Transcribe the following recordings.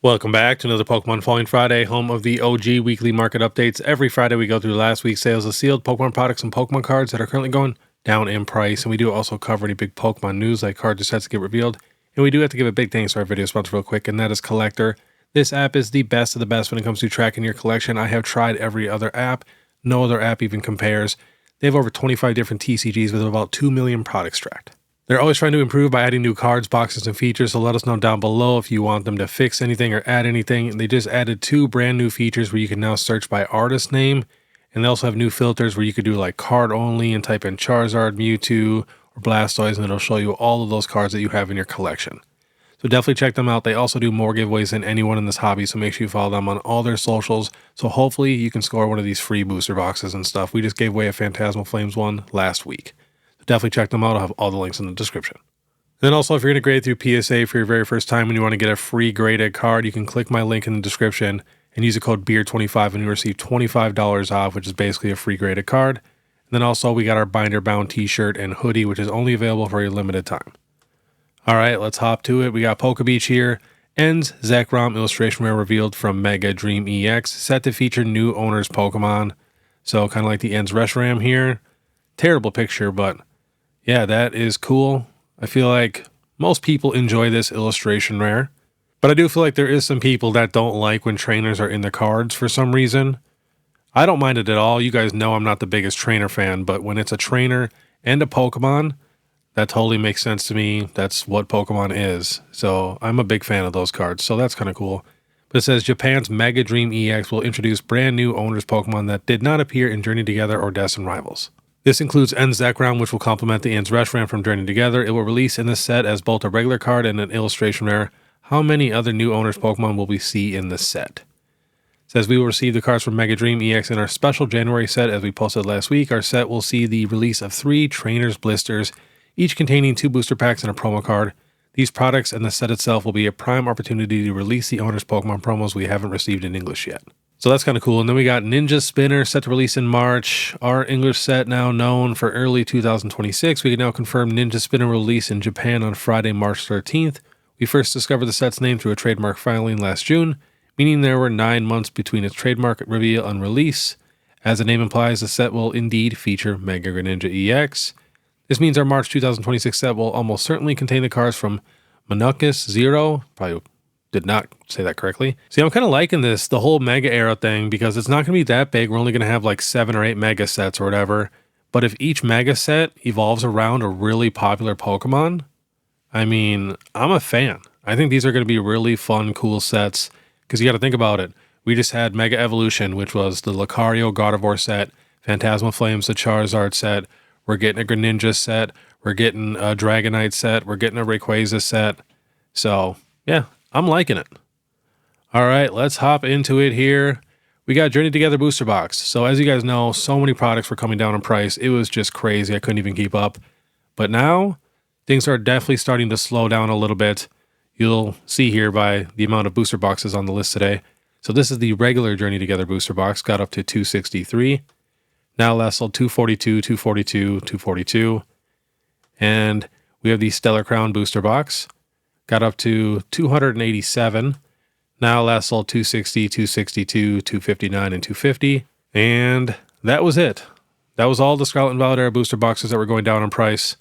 Welcome back to another Pokemon Falling Friday, home of the OG weekly market updates. Every Friday we go through last week's sales of sealed Pokemon products and Pokemon cards that are currently going down in price. And we do also cover any big Pokemon news like cards or sets that get revealed. And we do have to give a big thanks to our video sponsor real quick, and that is Collectr. This app is the best of the best when it comes to tracking your collection. I have tried every other app. No other app even compares. They have over 25 different TCGs with about 2 million products tracked. They're always trying to improve by adding new cards, boxes, and features, so let us know down below if you want them to fix anything or add anything. They just added 2 brand new features where you can now search by artist name, and they also have new filters where you could do like card only and type in Charizard, Mewtwo, or Blastoise, and it'll show you all of those cards that you have in your collection. So definitely check them out. They also do more giveaways than anyone in this hobby, so make sure you follow them on all their socials. So hopefully you can score one of these free booster boxes and stuff. We just gave away a Phantasmal Flames one last week. Definitely check them out. I'll have all the links in the description. Then also, if you're going to grade through PSA for your very first time and you want to get a free graded card, you can click my link in the description and use the code BEARD25 and you'll receive $25 off, which is basically a free graded card. And then also, we got our binder bound t-shirt and hoodie, which is only available for a limited time. All right, let's hop to it. We got PokeBeard here. Ends Zekrom illustration rare revealed from Mega Dream EX, set to feature new owners Pokemon. So kind of like the Ends Reshiram here. Terrible picture, but yeah, that is cool. I feel like most people enjoy this illustration rare, but I do feel like there is some people that don't like when trainers are in the cards for some reason. I don't mind it at all. You guys know I'm not the biggest trainer fan, but when it's a trainer and a Pokemon, that totally makes sense to me. That's what Pokemon is. So I'm a big fan of those cards, so that's kind of cool. But it says Japan's Mega Dream EX will introduce brand new owners Pokemon that did not appear in Journey Together or Destined Rivals. This includes Ends Zekrom, which will complement the Ends Reshiram from Journey Together. It will release in this set as both a regular card and an illustration rare. How many other new owners Pokemon will we see in this set? It says we will receive the cards from Mega Dream EX in our special January set as we posted last week. Our set will see the release of 3 Trainers Blisters, each containing 2 booster packs and a promo card. These products and the set itself will be a prime opportunity to release the owners Pokemon promos we haven't received in English yet. So that's kind of cool. And then we got Ninja Spinner set to release in March. Our English set now known for early 2026. We can now confirm Ninja Spinner will release in Japan on Friday, March 13th. We first discovered the set's name through a trademark filing last June, meaning there were 9 months between its trademark reveal and release. As the name implies, the set will indeed feature Mega Greninja EX. This means our March 2026 set will almost certainly contain the cards from Manukus Zero, probably did not say that correctly. See, I'm kind of liking this, the whole Mega Era thing, because it's not going to be that big. We're only going to have like 7 or 8 Mega sets or whatever. But if each Mega set evolves around a really popular Pokemon, I mean, I'm a fan. I think these are going to be really fun, cool sets, because you got to think about it. We just had Mega Evolution, which was the Lucario Gardevoir set, Phantasmal Flames, the Charizard set. We're getting a Greninja set. We're getting a Dragonite set. We're getting a Rayquaza set. So, yeah. I'm liking it. All right, let's hop into it here. We got Journey Together booster box. So as you guys know, so many products were coming down in price. It was just crazy. I couldn't even keep up. But now things are definitely starting to slow down a little bit. You'll see here by the amount of booster boxes on the list today. So this is the regular Journey Together booster box. Got up to 263. Now last sold 242, 242, 242. And we have the Stellar Crown booster box. Got up to 287. Now last sold 260, 262, 259, and 250. And that was it. That was all the Scarlet and Violet Era booster boxes that were going down in price.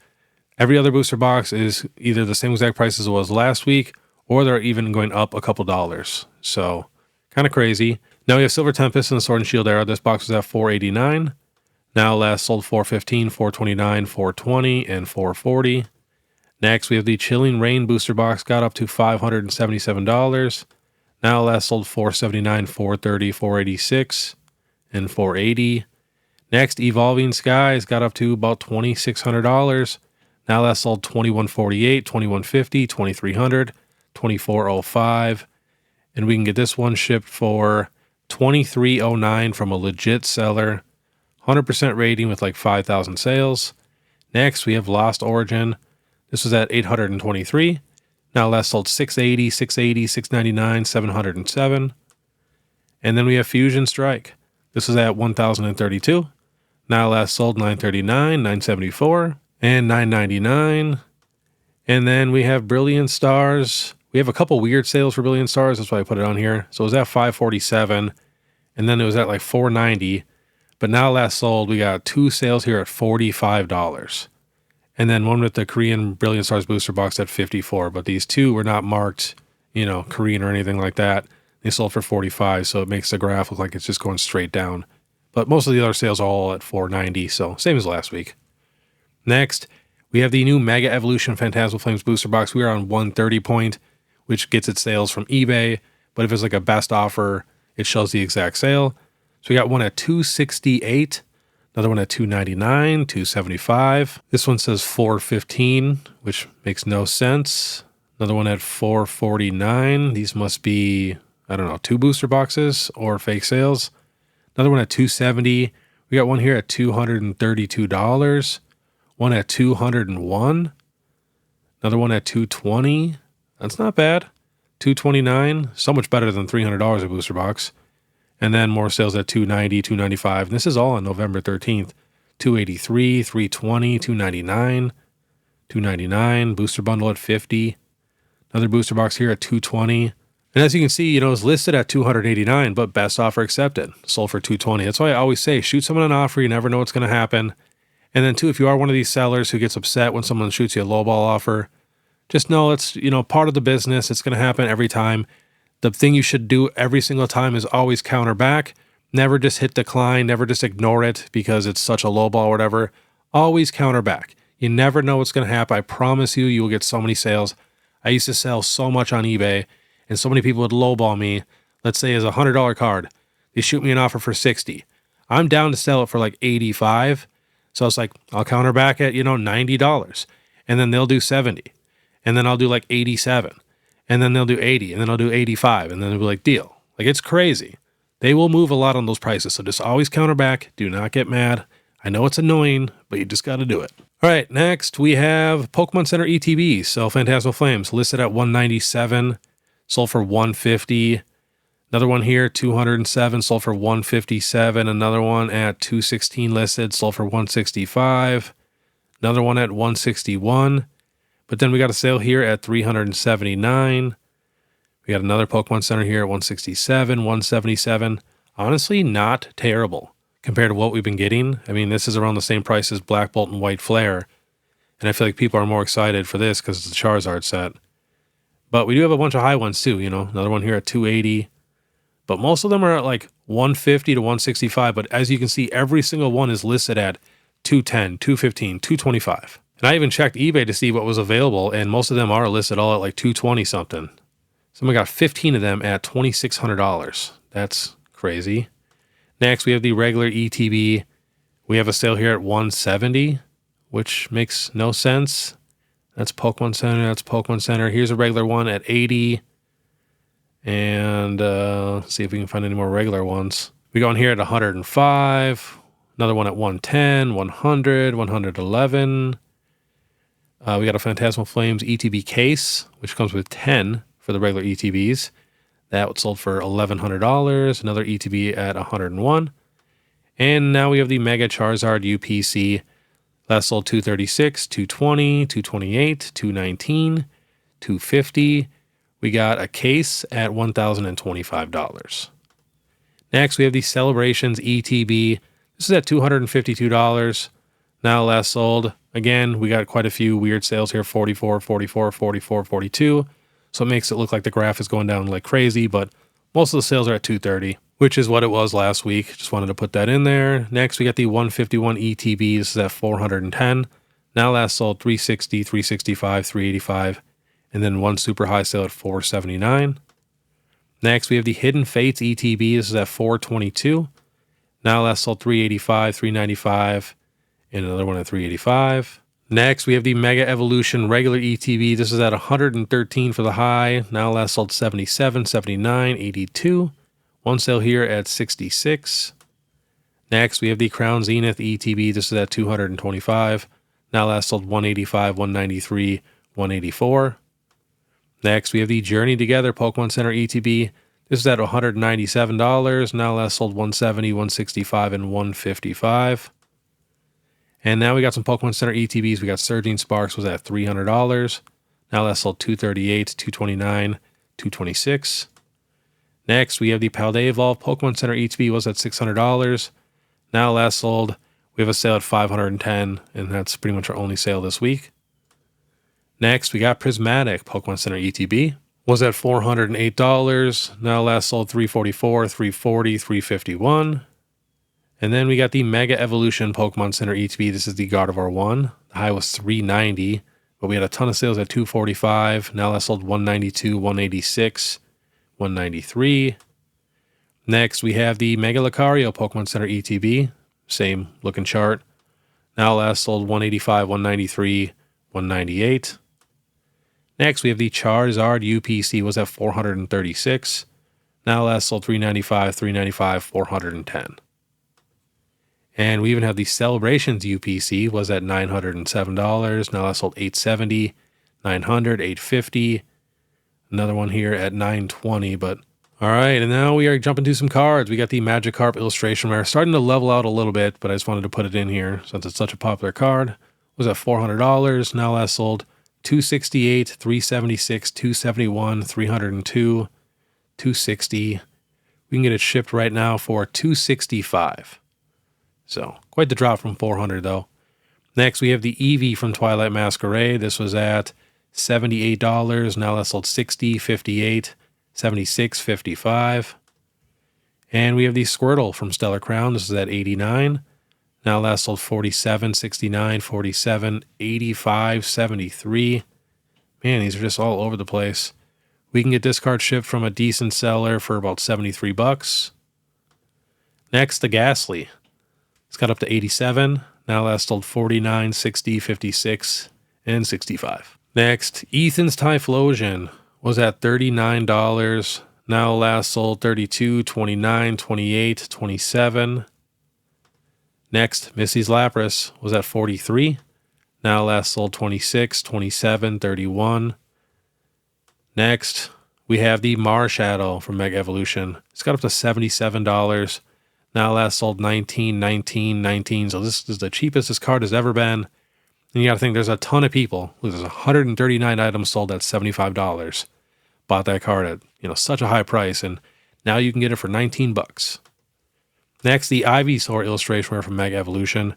Every other booster box is either the same exact price as it was last week, or they're even going up a couple dollars. So, kind of crazy. Now we have Silver Tempest and the Sword and Shield Era. This box was at 489. Now last sold 415, 429, 420, and 440. Next, we have the Chilling Rain booster box, got up to $577. Now last sold $479, $430, $486, and $480. Next, Evolving Skies got up to about $2,600. Now last sold $2,148, $2,150, $2,300, $2,405. And we can get this one shipped for $2,309 from a legit seller. 100% rating with like 5,000 sales. Next, we have Lost Origin. This was at $823. Now last sold $680, $680, $699, $707. And then we have Fusion Strike. This was at $1,032. Now last sold $939, $974, and $999. And then we have Brilliant Stars. We have a couple weird sales for Billion Stars. That's why I put it on here. So it was at $547, and then it was at like $490. But now last sold, we got 2 sales here at $45. And then one with the Korean Brilliant Stars booster box at $54. But these 2 were not marked, you know, Korean or anything like that. They sold for $45, so it makes the graph look like it's just going straight down. But most of the other sales are all at $490, so same as last week. Next, we have the new Mega Evolution Phantasmal Flames booster box. We are on 130 point, which gets its sales from eBay. But if it's like a best offer, it shows the exact sale. So we got one at $268, another one at $299, $275. This one says $415, which makes no sense. Another one at $449. These must be, I don't know, 2 booster boxes or fake sales. Another one at $270. We got one here at $232. One at $201. Another one at $220. That's not bad. $229. So much better than $300 a booster box. And then more sales at $290, $295. And this is all on November 13th. $283, $320, $299, $299. Booster bundle at $50. Another booster box here at $220. And as you can see, you know, it's listed at $289, but best offer accepted. Sold for $220. That's why I always say, shoot someone an offer. You never know what's going to happen. And then too, if you are one of these sellers who gets upset when someone shoots you a lowball offer, just know it's, you know, part of the business. It's going to happen every time. The thing you should do every single time is always counter back. Never just hit decline. Never just ignore it because it's such a lowball or whatever. Always counter back. You never know what's going to happen. I promise you, you will get so many sales. I used to sell so much on eBay, and so many people would lowball me. Let's say as a $100 card, they shoot me an offer for $60. I'm down to sell it for like $85. So it's like, I'll counter back at, you know, $90. And then they'll do $70. And then I'll do like $87. And then they'll do $80. And then I'll do $85. And then they'll be like, deal. Like, it's crazy. They will move a lot on those prices. So just always counter back. Do not get mad. I know it's annoying, but you just got to do it. All right, next we have Pokemon Center ETBs. So Phantasmal Flames listed at $197. Sold for $150. Another one here, $207, sold for $157. Another one at $216 listed, sold for $165. Another one at $161. But then we got a sale here at $379. We got another Pokemon Center here at $167, $177. Honestly, not terrible compared to what we've been getting. I mean, this is around the same price as Black Bolt and White Flare. And I feel like people are more excited for this because it's the Charizard set. But we do have a bunch of high ones too, you know. Another one here at $280. But most of them are at like $150 to $165. But as you can see, every single one is listed at $210, $215, $225. And I even checked eBay to see what was available, and most of them are listed all at like $220 something. Someone got 15 of them at $2,600. That's crazy. Next, we have the regular ETB. We have a sale here at $170, which makes no sense. That's Pokemon Center. That's Pokemon Center. Here's a regular one at $80. And let's see if we can find any more regular ones. We go in here at $105. Another one at $110, $100, $111. We got a Phantasmal Flames ETB case, which comes with 10 for the regular ETBs. That sold for $1,100. Another ETB at $101. And now we have the Mega Charizard UPC. That sold $236, $220, $228, $219, $250. We got a case at $1,025. Next, we have the Celebrations ETB. This is at $252. Now last sold. Again, we got quite a few weird sales here. 44, 44, 44, 42. So it makes it look like the graph is going down like crazy, but most of the sales are at $230, which is what it was last week. Just wanted to put that in there. Next, we got the 151 ETB. This is at $410. Now last sold $360, $365, $385. And then one super high sale at $479. Next, we have the Hidden Fates ETB. This is at $422. Now last sold $385, $395, and another one at $385. Next, we have the Mega Evolution regular ETB. This is at $113 for the high. Now last sold $77, $79, $82. One sale here at $66. Next, we have the Crown Zenith ETB. This is at $225. Now last sold $185, $193, $184. Next, we have the Journey Together Pokemon Center ETB. This is at $197. Now last sold $170, $165, and $155. And now we got some Pokemon Center ETBs. We got Surging Sparks was at $300. Now last sold 238, 229, 226. Next, we have the Paldea Evolved Pokemon Center ETB was at $600. Now last sold, we have a sale at $510, and that's pretty much our only sale this week. Next, we got Prismatic Pokemon Center ETB was at $408. Now last sold $344, $340, $351. And then we got the Mega Evolution Pokemon Center ETB. This is the Gardevoir 1. The high was $390, but we had a ton of sales at $245. Now last sold $192, $186, $193. Next, we have the Mega Lucario Pokemon Center ETB. Same looking chart. Now last sold $185, $193, $198. Next, we have the Charizard UPC was at $436. Now last sold $395, $395, $410. And we even have the Celebrations UPC was at $907. Now last sold $870, $900, $850. Another one here at $920, but all right. And now we are jumping to some cards. We got the Magikarp illustration rare starting to level out a little bit, but I just wanted to put it in here since it's such a popular card. It was at $400. Now last sold $268, $376, $271, $302, $260. We can get it shipped right now for $265. So quite the drop from $400 though. Next, we have the Eevee from Twilight Masquerade. This was at $78. Now last sold $60, $58, $76, $55. And we have the Squirtle from Stellar Crown. This is at $89. Now last sold $47, $69, $47, $85, $73. Man, these are just all over the place. We can get this card shipped from a decent seller for about $73. Next, the Ghastly. It's got up to $87. Now last sold $49, $60, $56, and $65. Next, Ethan's Typhlosion was at $39. Now last sold $32, $29, $28, $27. Next, Missy's Lapras was at $43. Now last sold $26, $27, $31. Next, we have the Marshadow from Mega Evolution. It's got up to $77. Now last sold $19, $19, $19. So this is the cheapest this card has ever been. And you got to think there's a ton of people. There's 139 items sold at $75. Bought that card at such a high price, and now you can get it for $19. Next, the Ivysaur illustration from Mega Evolution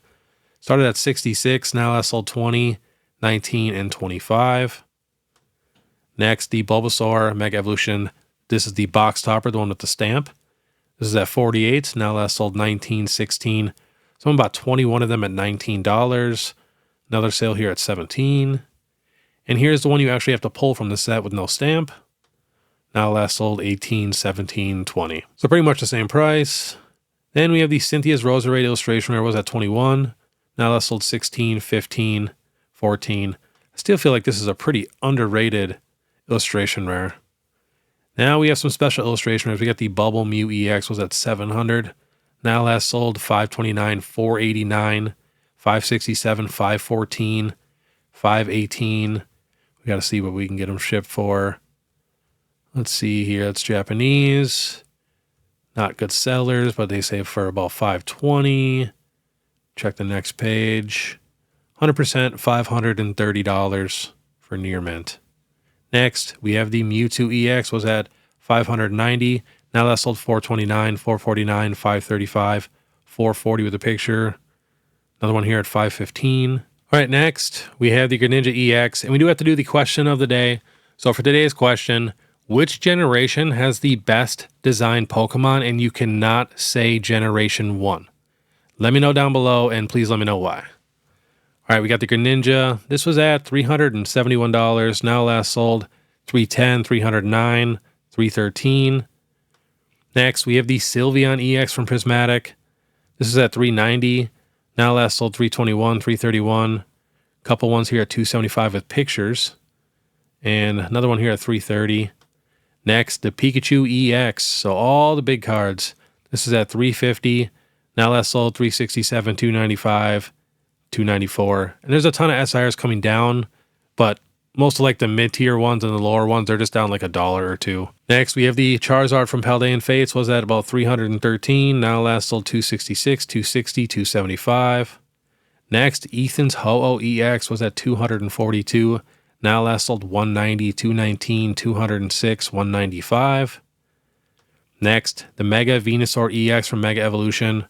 started at $66. Now last sold $20, $19, and $25. Next, the Bulbasaur Mega Evolution. This is the box topper, the one with the stamp. This is at $48. Now last sold $19, $16. So about 21 of them at $19. Another sale here at $17. And here's the one you actually have to pull from the set with no stamp. Now last sold $18, $17, $20. So pretty much the same price. Then we have the Cynthia's Roserade illustration rare was at $21. Now last sold $16, $15, $14. I still feel like this is a pretty underrated illustration rare. Now we have some special illustration rares. We got the Bubble Mew EX was at $700. Now last sold $529, $489, $567, $514, $518. We got to see what we can get them shipped for. Let's see here. It's Japanese. Not good sellers, but they say for about $520. Check the next page. 100% $530 for near mint. Next, we have the Mewtwo EX was at $590. Now that sold $429, $449, $535, $440 with a picture. Another one here at $515. All right, next, we have the Greninja EX, and we do have to do the question of the day. So for today's question, which generation has the best designed Pokemon? And you cannot say Generation 1. Let me know down below, and please let me know why. All right, we got the Greninja. This was at $371. Now last sold $310, $309, $313. Next, we have the Sylveon EX from Prismatic. This is at $390. Now last sold $321, $331. Couple ones here at $275 with pictures. And another one here at $330. Next, the Pikachu EX. So all the big cards. This is at $350. Now last sold $367, $295, $294. And there's a ton of SIRs coming down, but most of like the mid-tier ones and the lower ones, they're just down like $1 or $2. Next, we have the Charizard from Paldean Fates. Was at about $313. Now last sold $266, $260, $275. Next, Ethan's Ho-Oh EX was at $242. Now last sold 190, 219, 206, 195. Next, the Mega Venusaur EX from Mega Evolution.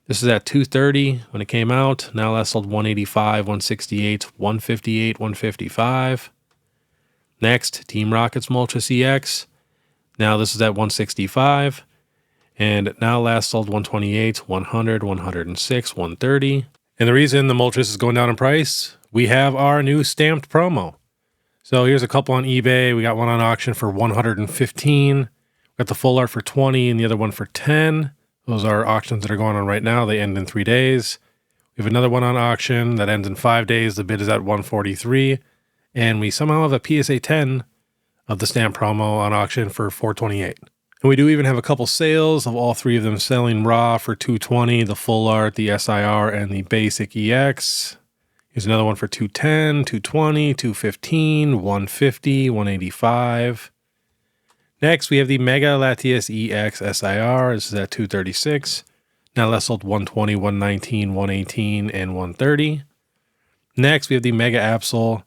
This is at 230 when it came out. Now last sold 185, 168, 158, 155. Next, Team Rocket's Moltres EX. Now this is at 165. And now last sold 128, 100, 106, 130. And the reason the Moltres is going down in price, we have our new stamped promo. So here's a couple on eBay. We got one on auction for 115. We got the full art for 20 and the other one for 10. Those are auctions that are going on right now. They end in 3 days. We have another one on auction that ends in 5 days. The bid is at 143. And we somehow have a PSA 10 of the stamp promo on auction for 428. And we do even have a couple sales of all 3 of them selling raw for 220, the full art, the SIR, and the basic EX. Here's another one for 210, 220, 215, 150, 185. Next, we have the Mega Latias EX SIR. This is at 236. Now last sold 120, 119, 118, and 130. Next, we have the Mega Absol.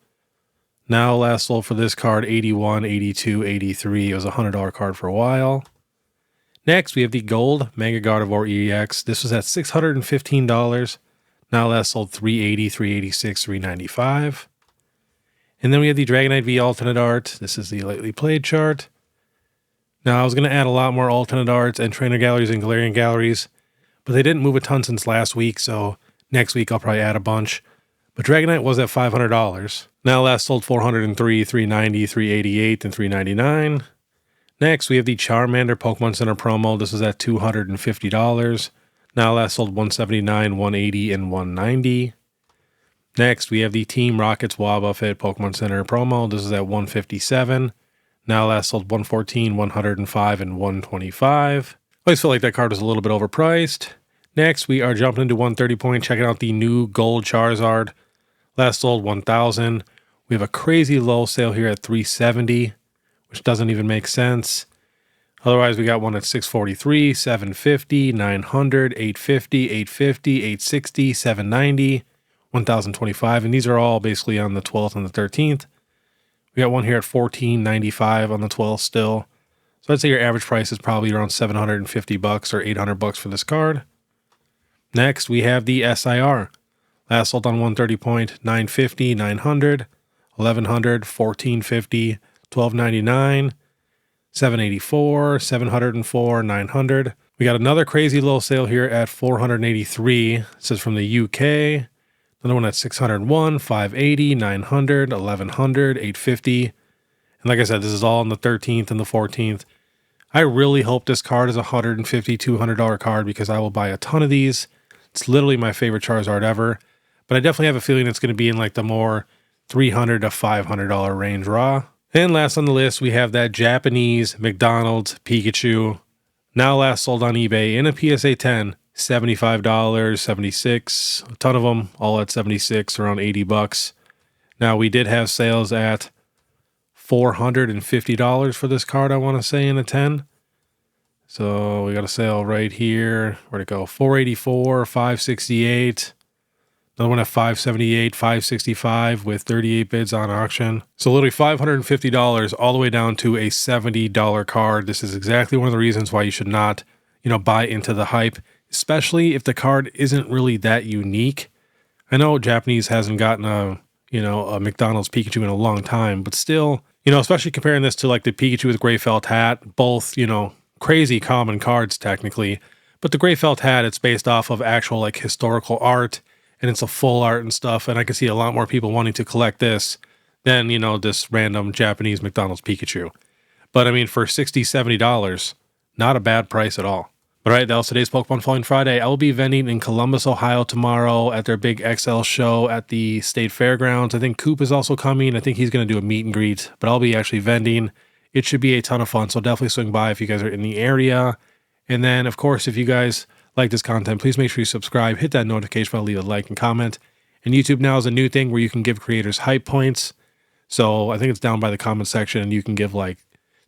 Now last sold for this card 81, 82, 83. It was a $100 card for a while. Next, we have the Gold Mega Gardevoir EX. This was at $615. Now last sold 380, 386, 395. And then we have the Dragonite V alternate art. This is the lightly played chart. Now I was going to add a lot more alternate arts and trainer galleries and Galarian galleries, but they didn't move a ton since last week, so next week I'll probably add a bunch. But Dragonite was at $500. Now last sold 403, 390, 388, and 399. Next, we have the Charmander Pokemon Center promo. This is at $250. Now last sold 179, 180, and 190. Next, we have the Team Rocket's Wobbuffet Pokemon Center promo. This is at 157. Now last sold 114, 105, and 125. I always feel like that card is a little bit overpriced. Next, we are jumping into 130 point, checking out the new Gold Charizard. Last sold 1,000. We have a crazy low sale here at 370, which doesn't even make sense. Otherwise, we got one at 643, 750, 900, 850, 850, 860, 790, 1,025. And these are all basically on the 12th and the 13th. We got one here at 1495 on the 12th still. So I'd say your average price is probably around $750 or $800 for this card. Next, we have the SIR. Last sold on 130 point, 950, 900, 1100, 1450, 1299, 784, 704, 900. We got another crazy low sale here at 483. This is from the UK. Another one at 601, 580, 900, 1100, 850. And like I said, this is all on the 13th and the 14th. I really hope this card is a $150, $200 card because I will buy a ton of these. It's literally my favorite Charizard ever. But I definitely have a feeling it's going to be in like the more $300 to $500 range raw. And last on the list, we have that Japanese McDonald's Pikachu. Now last sold on eBay in a PSA 10, $75, 76, a ton of them, all at 76, around $80. Now we did have sales at $450 for this card, I want to say, in a 10. So we got a sale right here. Where'd it go? 484, 568. Another one at 578, 565 with 38 bids on auction. So literally $550 all the way down to a $70 card. This is exactly one of the reasons why you should not, buy into the hype, especially if the card isn't really that unique. I know Japanese hasn't gotten a McDonald's Pikachu in a long time, but still, especially comparing this to like the Pikachu with gray felt hat, both, crazy common cards technically, but the gray felt hat, it's based off of actual like historical art. And it's a full art and stuff, and I can see a lot more people wanting to collect this than, this random Japanese McDonald's Pikachu. But I mean, for $60, $70, not a bad price at all. All right, that was today's Pokemon Falling Friday. I will be vending in Columbus, Ohio tomorrow at their big XL show at the State Fairgrounds. I think Coop is also coming. I think he's going to do a meet and greet, but I'll be actually vending. It should be a ton of fun, so definitely swing by if you guys are in the area. And then, of course, if you guys like this content, please make sure you subscribe, hit that notification bell, leave a like and comment. And YouTube now is a new thing where you can give creators hype points. So I think it's down by the comment section, and you can give like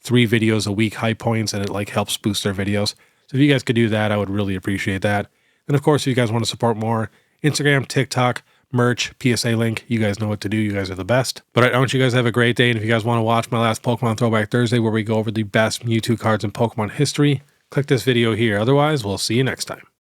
3 videos a week hype points, and it like helps boost their videos. So if you guys could do that, I would really appreciate that. And of course, if you guys want to support more, Instagram, TikTok, merch, PSA link. You guys know what to do. You guys are the best. But I want you guys to have a great day. And if you guys want to watch my last Pokemon Throwback Thursday, where we go over the best Mewtwo cards in Pokemon history, click this video here. Otherwise, we'll see you next time.